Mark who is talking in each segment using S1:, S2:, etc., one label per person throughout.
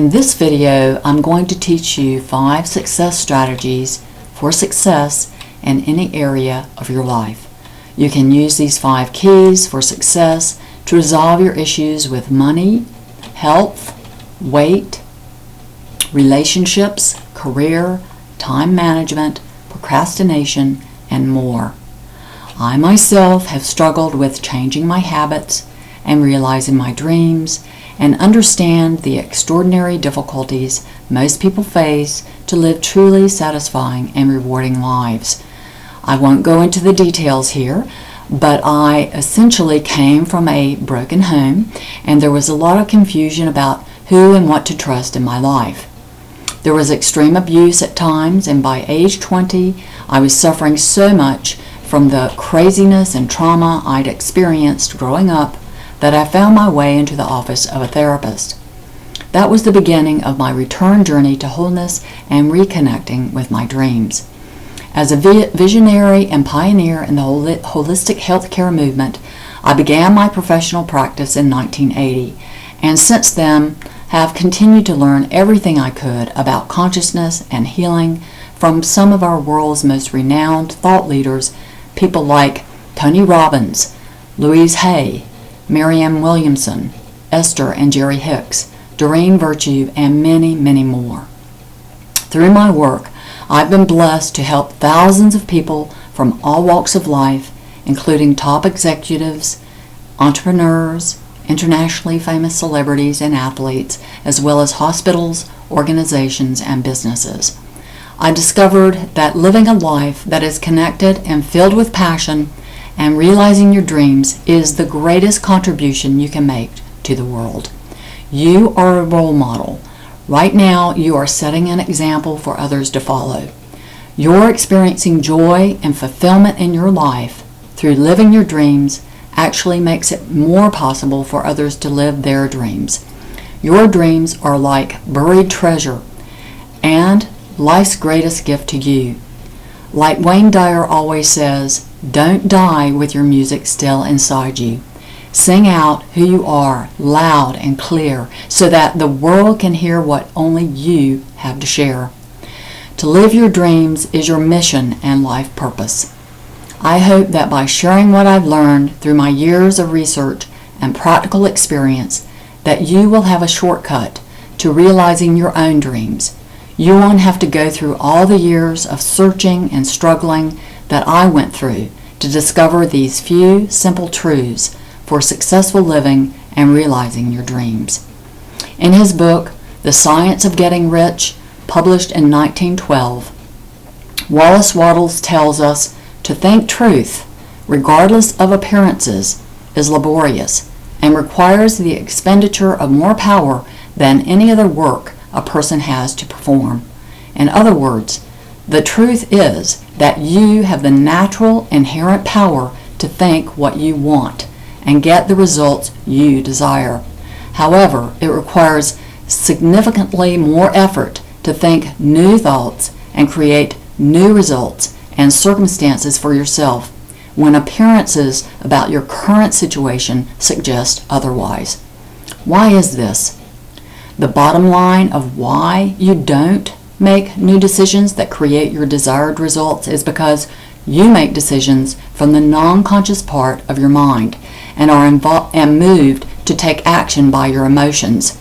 S1: In this video, I'm going to teach you 5 success strategies for success in any area of your life. You can use these 5 keys for success to resolve your issues with money, health, weight, relationships, career, time management, procrastination, and more. I myself have struggled with changing my habits and realizing my dreams, and understand the extraordinary difficulties most people face to live truly satisfying and rewarding lives. I won't go into the details here, but I essentially came from a broken home, and there was a lot of confusion about who and what to trust in my life. There was extreme abuse at times, and by age 20, I was suffering so much from the craziness and trauma I'd experienced growing up that I found my way into the office of a therapist. That was the beginning of my return journey to wholeness and reconnecting with my dreams. As a visionary and pioneer in the holistic healthcare movement, I began my professional practice in 1980, and since then have continued to learn everything I could about consciousness and healing from some of our world's most renowned thought leaders, people like Tony Robbins, Louise Hay, Marianne Williamson, Esther and Jerry Hicks, Doreen Virtue, and many, many more. Through my work, I've been blessed to help thousands of people from all walks of life, including top executives, entrepreneurs, internationally famous celebrities and athletes, as well as hospitals, organizations, and businesses. I discovered that living a life that is connected and filled with passion and realizing your dreams is the greatest contribution you can make to the world. You are a role model. Right now, you are setting an example for others to follow. You're experiencing joy and fulfillment in your life through living your dreams actually makes it more possible for others to live their dreams. Your dreams are like buried treasure and life's greatest gift to you. Like Wayne Dyer always says, don't die with your music still inside you. Sing out who you are loud and clear so that the world can hear what only you have to share. To live your dreams is your mission and life purpose. I hope that by sharing what I've learned through my years of research and practical experience, that you will have a shortcut to realizing your own dreams. You won't have to go through all the years of searching and struggling that I went through to discover these few simple truths for successful living and realizing your dreams. In his book, The Science of Getting Rich, published in 1912, Wallace Wattles tells us to think truth, regardless of appearances, is laborious and requires the expenditure of more power than any other work a person has to perform. In other words, the truth is that you have the natural inherent power to think what you want and get the results you desire. However, it requires significantly more effort to think new thoughts and create new results and circumstances for yourself when appearances about your current situation suggest otherwise. Why is this? The bottom line of why you don't make new decisions that create your desired results is because you make decisions from the non-conscious part of your mind and are moved to take action by your emotions.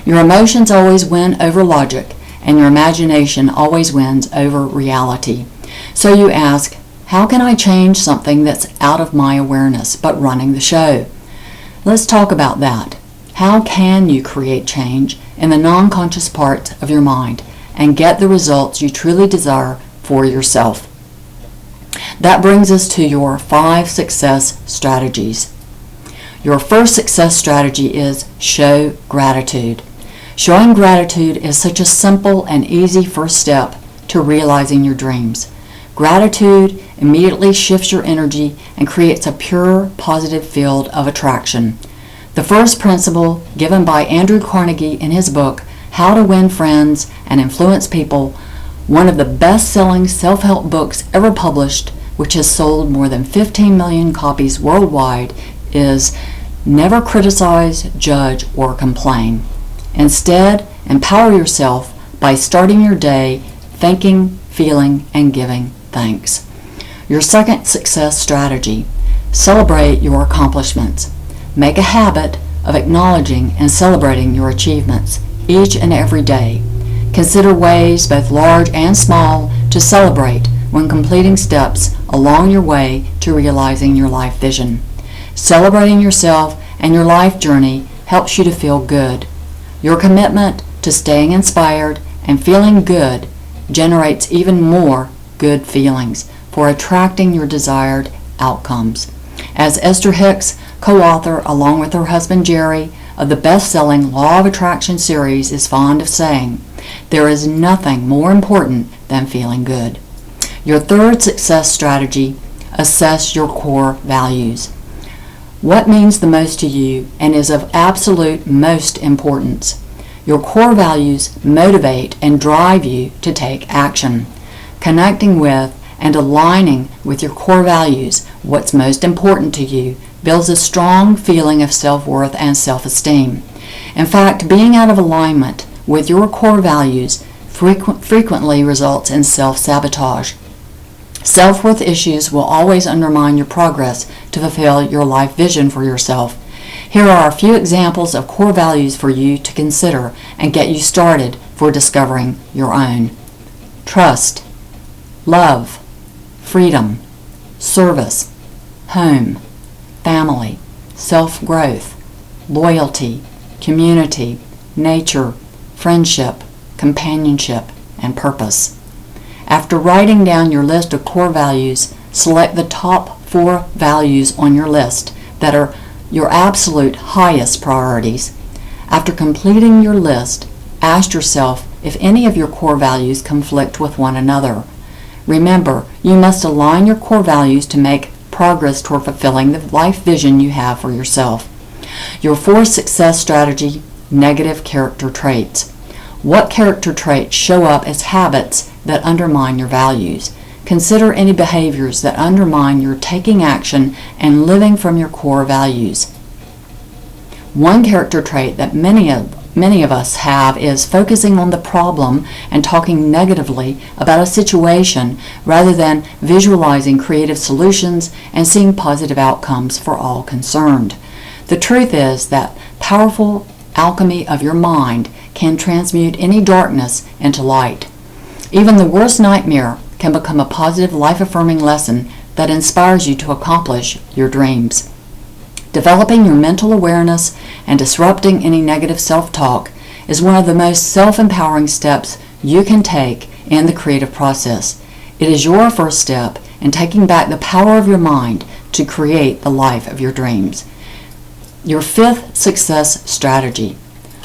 S1: Your emotions always win over logic, and your imagination always wins over reality. So you ask, how can I change something that's out of my awareness but running the show? Let's talk about that. How can you create change in the non-conscious part of your mind and get the results you truly desire for yourself? That brings us to your 5 success strategies. Your first success strategy is show gratitude. Showing gratitude is such a simple and easy first step to realizing your dreams. Gratitude immediately shifts your energy and creates a pure, positive field of attraction. The first principle given by Andrew Carnegie in his book, How to Win Friends and Influence People, one of the best-selling self-help books ever published, which has sold more than 15 million copies worldwide, is never criticize, judge, or complain. Instead, Empower yourself by starting your day thinking, feeling, and giving thanks. Your second success strategy: celebrate your accomplishments. Make a habit of acknowledging and celebrating your achievements each and every day. Consider ways, both large and small, to celebrate when completing steps along your way to realizing your life vision. Celebrating yourself and your life journey helps you to feel good. Your commitment to staying inspired and feeling good generates even more good feelings for attracting your desired outcomes. As Esther Hicks, co-author along with her husband Jerry of the best-selling Law of Attraction series, is fond of saying, there is nothing more important than feeling good. Your third success strategy: assess your core values. What means the most to you and is of absolute most importance? Your core values motivate and drive you to take action. Connecting with and aligning with your core values, what's most important to you, builds a strong feeling of self-worth and self-esteem. In fact, being out of alignment with your core values frequently results in self-sabotage. Self-worth issues will always undermine your progress to fulfill your life vision for yourself. Here are a few examples of core values for you to consider and get you started for discovering your own. Trust, love, freedom, service, home, family, self-growth, loyalty, community, nature, friendship, companionship, and purpose. After writing down your list of core values, select the top 4 values on your list that are your absolute highest priorities. After completing your list, ask yourself if any of your core values conflict with one another. Remember, you must align your core values to make progress toward fulfilling the life vision you have for yourself. Your fourth success strategy: negative character traits. What character traits show up as habits that undermine your values? Consider any behaviors that undermine your taking action and living from your core values. One character trait that many of us have is focusing on the problem and talking negatively about a situation rather than visualizing creative solutions and seeing positive outcomes for all concerned. The truth is that powerful alchemy of your mind can transmute any darkness into light. Even the worst nightmare can become a positive, life-affirming lesson that inspires you to accomplish your dreams. Developing your mental awareness and disrupting any negative self-talk is one of the most self-empowering steps you can take in the creative process. It is your first step in taking back the power of your mind to create the life of your dreams. Your fifth success strategy: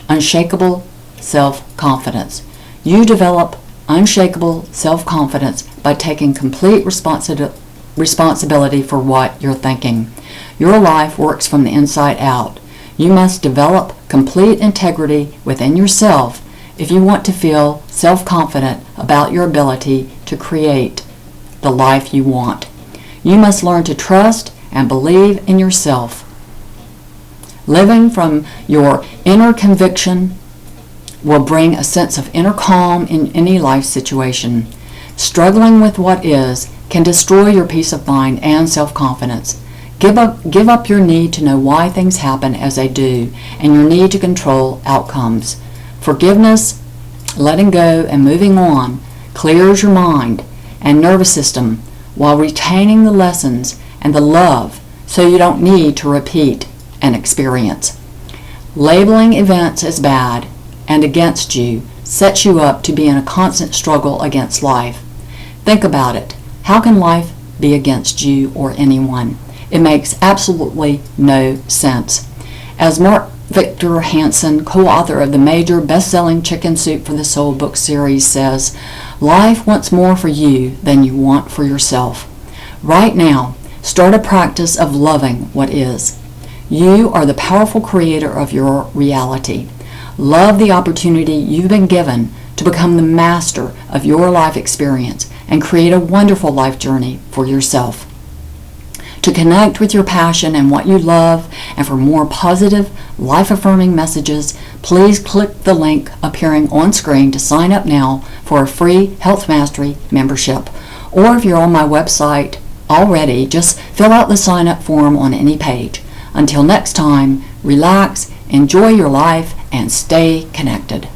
S1: unshakable self-confidence. You develop unshakable self-confidence by taking complete responsibility for what you're thinking. Your life works from the inside out. You must develop complete integrity within yourself if you want to feel self-confident about your ability to create the life you want. You must learn to trust and believe in yourself. Living from your inner conviction will bring a sense of inner calm in any life situation. Struggling with what is can destroy your peace of mind and self-confidence. Give up your need to know why things happen as they do and your need to control outcomes. Forgiveness, letting go, and moving on clears your mind and nervous system while retaining the lessons and the love so you don't need to repeat an experience. Labeling events as bad and against you sets you up to be in a constant struggle against life. Think about it. How can life be against you or anyone? It makes absolutely no sense. As Mark Victor Hansen, co-author of the major best-selling Chicken Soup for the Soul book series, says, life wants more for you than you want for yourself. Right now, start a practice of loving what is. You are the powerful creator of your reality. Love the opportunity you've been given to become the master of your life experience and create a wonderful life journey for yourself. To connect with your passion and what you love, and for more positive, life-affirming messages, please click the link appearing on screen to sign up now for a free Health Mastery membership. Or if you're on my website already, just fill out the sign-up form on any page. Until next time, relax, enjoy your life, and stay connected.